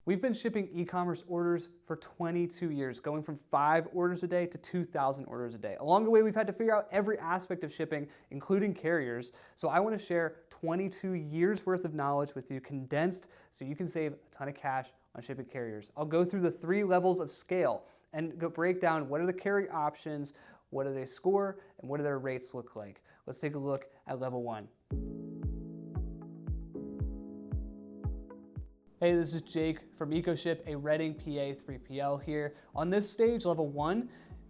We've been shipping e-commerce orders for 22 years, going from 5 orders a day to 2,000 orders a day. Along the way, we've had to figure out every aspect of shipping, including carriers. So I want to share 22 years worth of knowledge with you, condensed, so you can save a ton of cash on shipping carriers. I'll go through the 3 levels of scale and break down what are the carrier options, what do they score, and what do their rates look like. Let's take a look at level 1. Hey, this is Jake from EcoShip, a Reading, PA 3PL here. On this stage, level 1,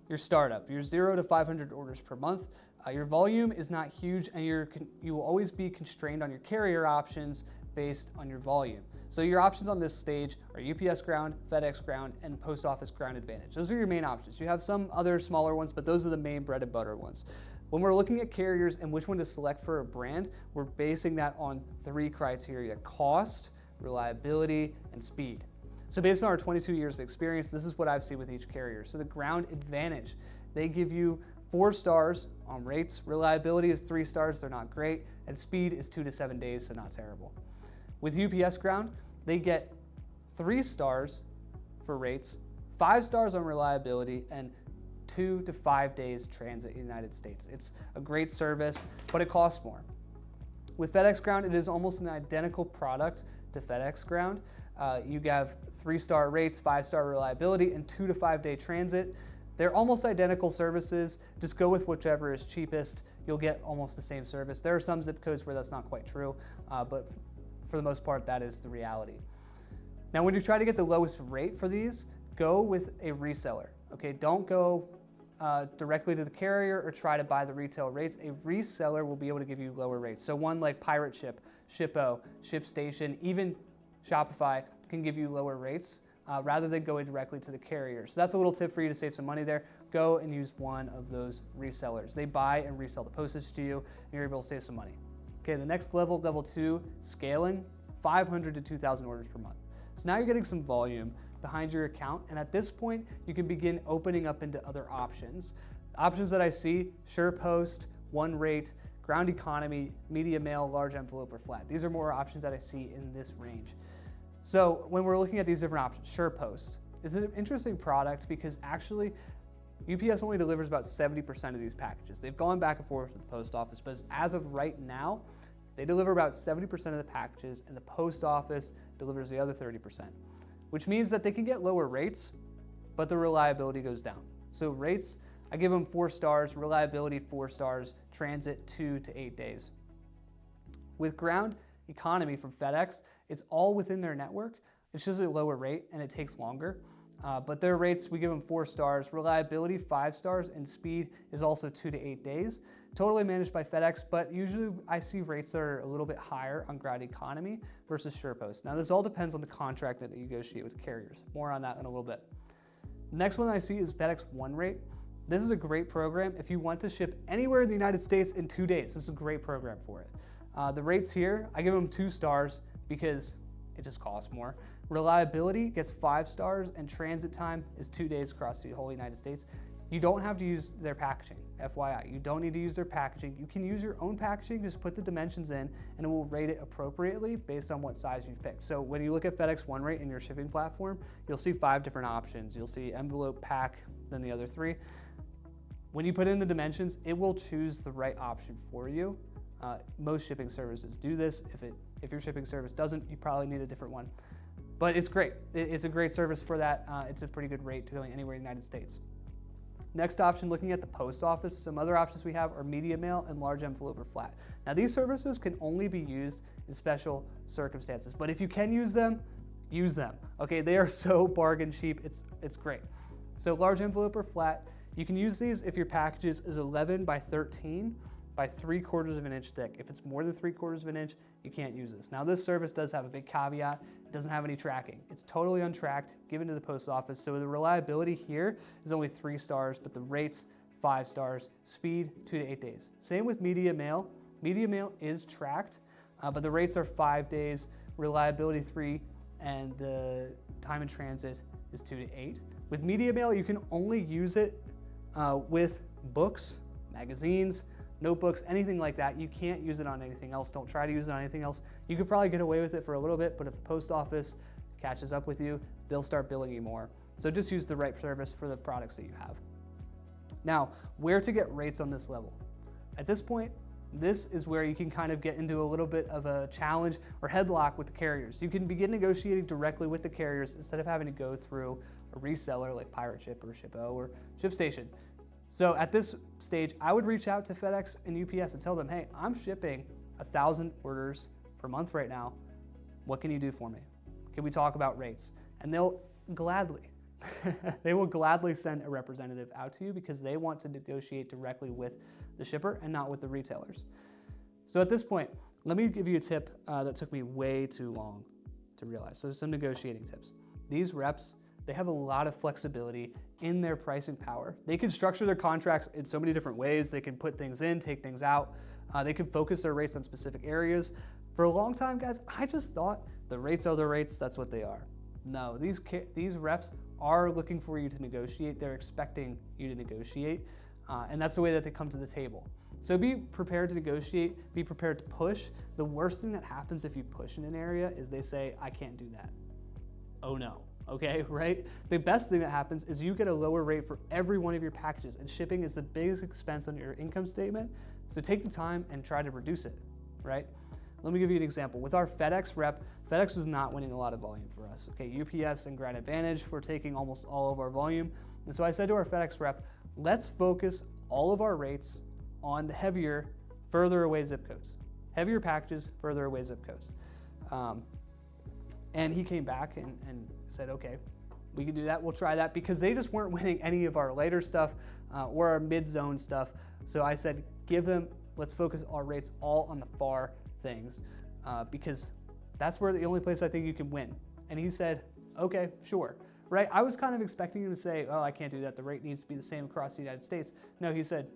your startup. You're 0 to 500 orders per month. Your volume is not huge, and you will always be constrained on your carrier options based on your volume. So your options on this stage are UPS Ground, FedEx Ground, and Post Office Ground Advantage. Those are your main options. You have some other smaller ones, but those are the main bread and butter ones. When we're looking at carriers and which one to select for a brand, we're basing that on 3 criteria: cost, reliability, and speed. So based on our 22 years of experience, this is what I've seen with each carrier. So the Ground Advantage, they give you 4 stars on rates. Reliability is 3 stars, they're not great. And speed is 2 to 7 days, so not terrible. With UPS Ground, they get 3 stars for rates, 5 stars on reliability, and 2 to 5 days transit in the United States. It's a great service, but it costs more. With FedEx Ground, it is almost an identical product to FedEx Ground. You have 3-star rates, 5-star reliability, and 2 to 5 day transit. They're almost identical services. Just go with whichever is cheapest. You'll get almost the same service. There are some zip codes where that's not quite true, but for the most part, that is the reality. Now, when you try to get the lowest rate for these, go with a reseller. Okay, don't go directly to the carrier or try to buy the retail rates. A reseller will be able to give you lower rates. So one like Pirate Ship, Shippo, ShipStation, even Shopify can give you lower rates rather than going directly to the carrier. So that's a little tip for you to save some money there. Go and use one of those resellers. They buy and resell the postage to you, and you're able to save some money. Okay, the next level, level 2, scaling, 500 to 2,000 orders per month. So now you're getting some volume behind your account, and at this point, you can begin opening up into other options. Options that I see: SurePost, One Rate, Ground Economy, Media Mail, Large Envelope, or Flat. These are more options that I see in this range. So when we're looking at these different options, SurePost is an interesting product because actually UPS only delivers about 70% of these packages. They've gone back and forth with the post office, but as of right now, they deliver about 70% of the packages, and the post office delivers the other 30%, which means that they can get lower rates, but the reliability goes down. So rates, I give them 4 stars, reliability 4 stars, transit 2 to 8 days. With Ground Economy from FedEx, it's all within their network. It's just a lower rate and it takes longer. But their rates, we give them 4 stars, reliability 5 stars, and speed is also 2 to 8 days. Totally managed by FedEx, but usually I see rates that are a little bit higher on Ground Economy versus SurePost. Now this all depends on the contract that you negotiate with carriers. More on that in a little bit. The next one I see is FedEx One Rate. This is a great program if you want to ship anywhere in the United States in 2 days. This is a great program for it. The rates here, I give them 2 stars because it just costs more. Reliability gets 5 stars, and transit time is 2 days across the whole United States. You don't have to use their packaging, FYI. You don't need to use their packaging. You can use your own packaging, just put the dimensions in, and it will rate it appropriately based on what size you've picked. So when you look at FedEx One Rate in your shipping platform, you'll see 5 different options. You'll see envelope, pack, then the other 3. When you put in the dimensions, it will choose the right option for you. Most shipping services do this. If your shipping service doesn't, you probably need a different one. But it's great. It's a great service for that. It's a pretty good rate to going anywhere in the United States. Next option, looking at the post office, some other options we have are Media Mail and Large Envelope or Flat. Now these services can only be used in special circumstances, but if you can use them, use them. Okay, they are so bargain cheap, it's great. So Large Envelope or Flat, you can use these if your packages is 11 by 13 by 3/4 of an inch thick. If it's more than 3/4 of an inch, you can't use this. Now this service does have a big caveat. It doesn't have any tracking. It's totally untracked, given to the post office. So the reliability here is only 3 stars, but the rates 5 stars, speed 2 to 8 days. Same with Media Mail. Media Mail is tracked, but the rates are 5 days, reliability 3, and the time in transit is 2 to 8. With Media Mail, you can only use it with books, magazines, notebooks, anything like that. You can't use it on anything else. Don't try to use it on anything else. You could probably get away with it for a little bit, but if the post office catches up with you, they'll start billing you more. So just use the right service for the products that you have. Now, where to get rates on this level? At this point, this is where you can kind of get into a little bit of a challenge or headlock with the carriers. You can begin negotiating directly with the carriers instead of having to go through a reseller like Pirate Ship or Ship-O or ShipStation. So at this stage, I would reach out to FedEx and UPS and tell them, hey, I'm shipping 1,000 orders per month right now. What can you do for me? Can we talk about rates? And they'll gladly, they will gladly send a representative out to you because they want to negotiate directly with the shipper and not with the retailers. So at this point, let me give you a tip that took me way too long to realize. So some negotiating tips. These reps, they have a lot of flexibility in their pricing power. They can structure their contracts in so many different ways. They can put things in, take things out. They can focus their rates on specific areas. For a long time, guys, I just thought the rates are the rates, that's what they are. No, these reps are looking for you to negotiate. They're expecting you to negotiate, and that's the way that they come to the table. So be prepared to negotiate, be prepared to push. The worst thing that happens if you push in an area is they say, I can't do that. Oh no, okay, right? The best thing that happens is you get a lower rate for every one of your packages, and shipping is the biggest expense on your income statement, so take the time and try to reduce it, right? Let me give you an example. With our FedEx rep, FedEx was not winning a lot of volume for us. Okay, UPS and Grand Advantage were taking almost all of our volume. And so I said to our FedEx rep, let's focus all of our rates on the heavier, further away zip codes. Heavier packages, further away zip codes. And he came back and said, okay, we can do that, we'll try that, because they just weren't winning any of our lighter stuff or our mid-zone stuff. So I said, let's focus our rates all on the far things, because that's where the only place I think you can win. And he said, okay, sure, right? I was kind of expecting him to say, oh, I can't do that. The rate needs to be the same across the United States. No, he said,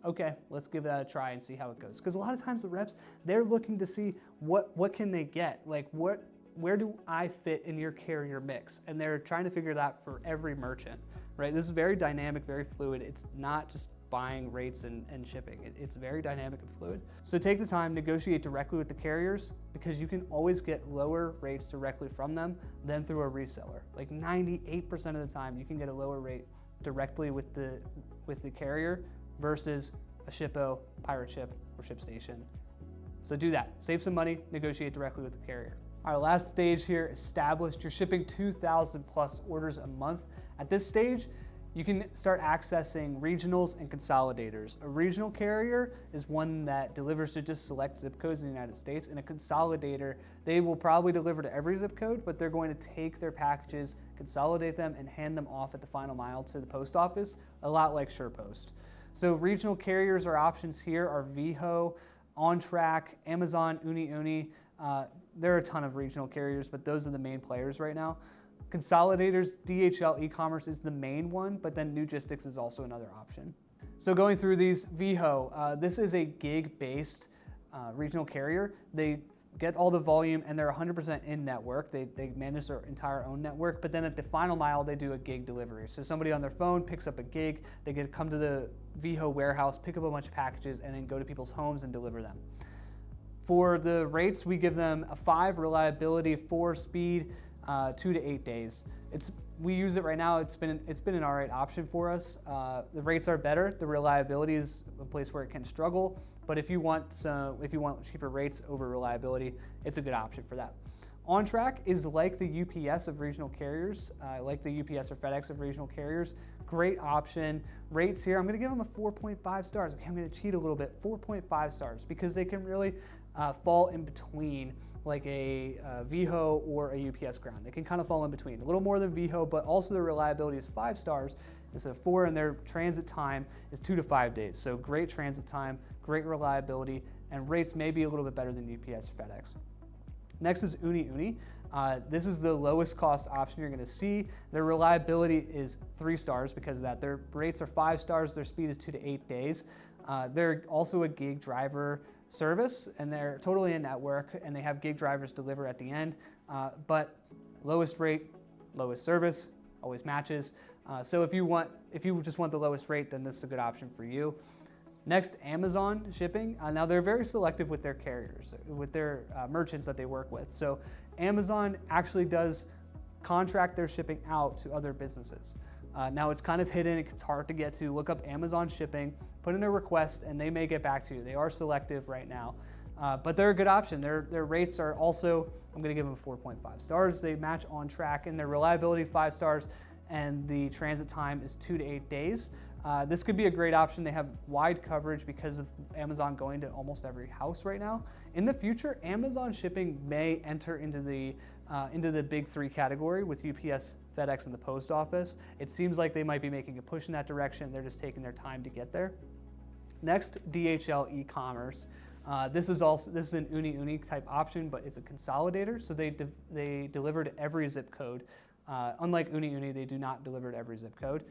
okay, let's give that a try and see how it goes. Because a lot of times the reps, they're looking to see what can they get? Like where do I fit in your carrier mix? And they're trying to figure that out for every merchant, right? This is very dynamic, very fluid. It's not just buying rates and shipping. It's very dynamic and fluid. So take the time, negotiate directly with the carriers, because you can always get lower rates directly from them than through a reseller. Like 98% of the time, you can get a lower rate directly with the carrier versus a Ship-O, Pirate Ship, or ShipStation. So do that. Save some money, negotiate directly with the carrier. Our last stage here, established. You're shipping 2,000 plus orders a month. At this stage, you can start accessing regionals and consolidators. A regional carrier is one that delivers to just select zip codes in the United States, and a consolidator, they will probably deliver to every zip code, but they're going to take their packages, consolidate them, and hand them off at the final mile to the post office, a lot like SurePost. So regional carriers, our options here are Veho, OnTrack, Amazon, Uni. There are a ton of regional carriers, but those are the main players right now. Consolidators, DHL Ecommerce is the main one, but then Nugistics is also another option. So going through these, Veho, this is a gig-based regional carrier. They get all the volume and they're 100% in network. They manage their entire own network, but then at the final mile, they do a gig delivery. So somebody on their phone picks up a gig, they get to come to the Veho warehouse, pick up a bunch of packages, and then go to people's homes and deliver them. For the rates, we give them a 5 reliability, 4 speed, 2 to 8 days. We use it right now. It's been an all right option for us. The rates are better. The reliability is a place where it can struggle. But if you want cheaper rates over reliability, it's a good option for that. OnTrack is like the UPS of regional carriers, like the UPS or FedEx of regional carriers. Great option. Rates here, I'm going to give them a 4.5 stars. Okay, I'm going to cheat a little bit. 4.5 stars because they can really fall in between, like a Veho or a UPS ground. They can kind of fall in between. A little more than Veho, but also their reliability is 5 stars instead of 4, and their transit time is 2 to 5 days. So great transit time, great reliability, and rates may be a little bit better than UPS or FedEx. Next is Uni. This is the lowest cost option you're gonna see. Their reliability is 3 stars because of that. Their rates are 5 stars, their speed is 2 to 8 days. They're also a gig driver service, and they're totally in network, and they have gig drivers deliver at the end, but lowest rate, lowest service, always matches. So if you just want the lowest rate, then this is a good option for you. Next, Amazon shipping. Now they're very selective with their carriers, with their merchants that they work with. So Amazon actually does contract their shipping out to other businesses. Now it's kind of hidden, it's hard to get to. Look up Amazon shipping, put in a request, and they may get back to you. They are selective right now, but they're a good option. Their rates are also, I'm gonna give them 4.5 stars. They match on track, and their reliability 5 stars, and the transit time is 2 to 8 days. This could be a great option. They have wide coverage because of Amazon going to almost every house right now. In the future, Amazon shipping may enter into the big 3 category with UPS, FedEx, and the post office. It seems like they might be making a push in that direction. They're just taking their time to get there. Next, DHL Ecommerce. This is an uni type option, but it's a consolidator. So they deliver to every zip code. Unlike uni, they do not deliver to every zip code.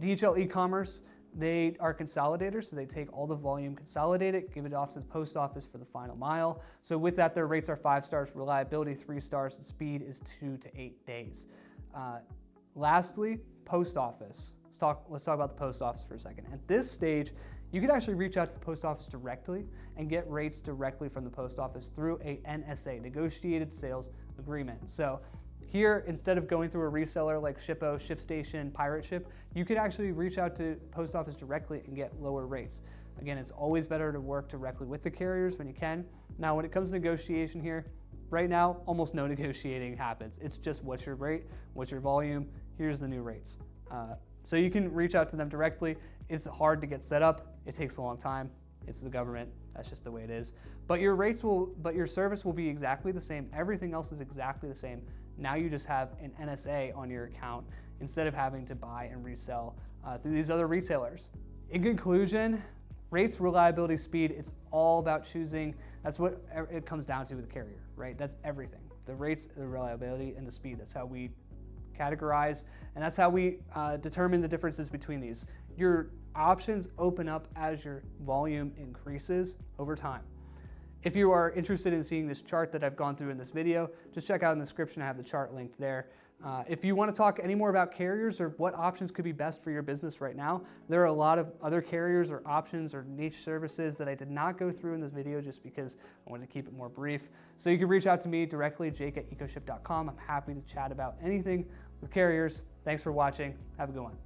DHL Ecommerce, they are consolidators, so they take all the volume, consolidate it, give it off to the post office for the final mile. So with that, their rates are 5 stars, reliability 3 stars, and speed is 2 to 8 days. Lastly, post office. Let's talk about the post office for a second. At this stage, you can actually reach out to the post office directly and get rates directly from the post office through a NSA, negotiated sales agreement. So here, instead of going through a reseller like Shippo, ShipStation, Pirate Ship, you could actually reach out to post office directly and get lower rates. Again, it's always better to work directly with the carriers when you can. Now, when it comes to negotiation here, right now, almost no negotiating happens. It's just what's your rate, what's your volume, here's the new rates. So you can reach out to them directly. It's hard to get set up. It takes a long time. It's the government. That's just the way it is. But your service will be exactly the same. Everything else is exactly the same. Now you just have an NSA on your account instead of having to buy and resell through these other retailers. In conclusion, rates, reliability, speed, it's all about choosing. That's what it comes down to with the carrier, right? That's everything. The rates, the reliability, and the speed. That's how we categorize, and that's how we determine the differences between these. Your options open up as your volume increases over time. If you are interested in seeing this chart that I've gone through in this video, just check out in the description. I have the chart linked there. If you want to talk any more about carriers or what options could be best for your business right now, there are a lot of other carriers or options or niche services that I did not go through in this video just because I wanted to keep it more brief. So you can reach out to me directly, jake@ecoship.com. I'm happy to chat about anything with carriers. Thanks for watching. Have a good one.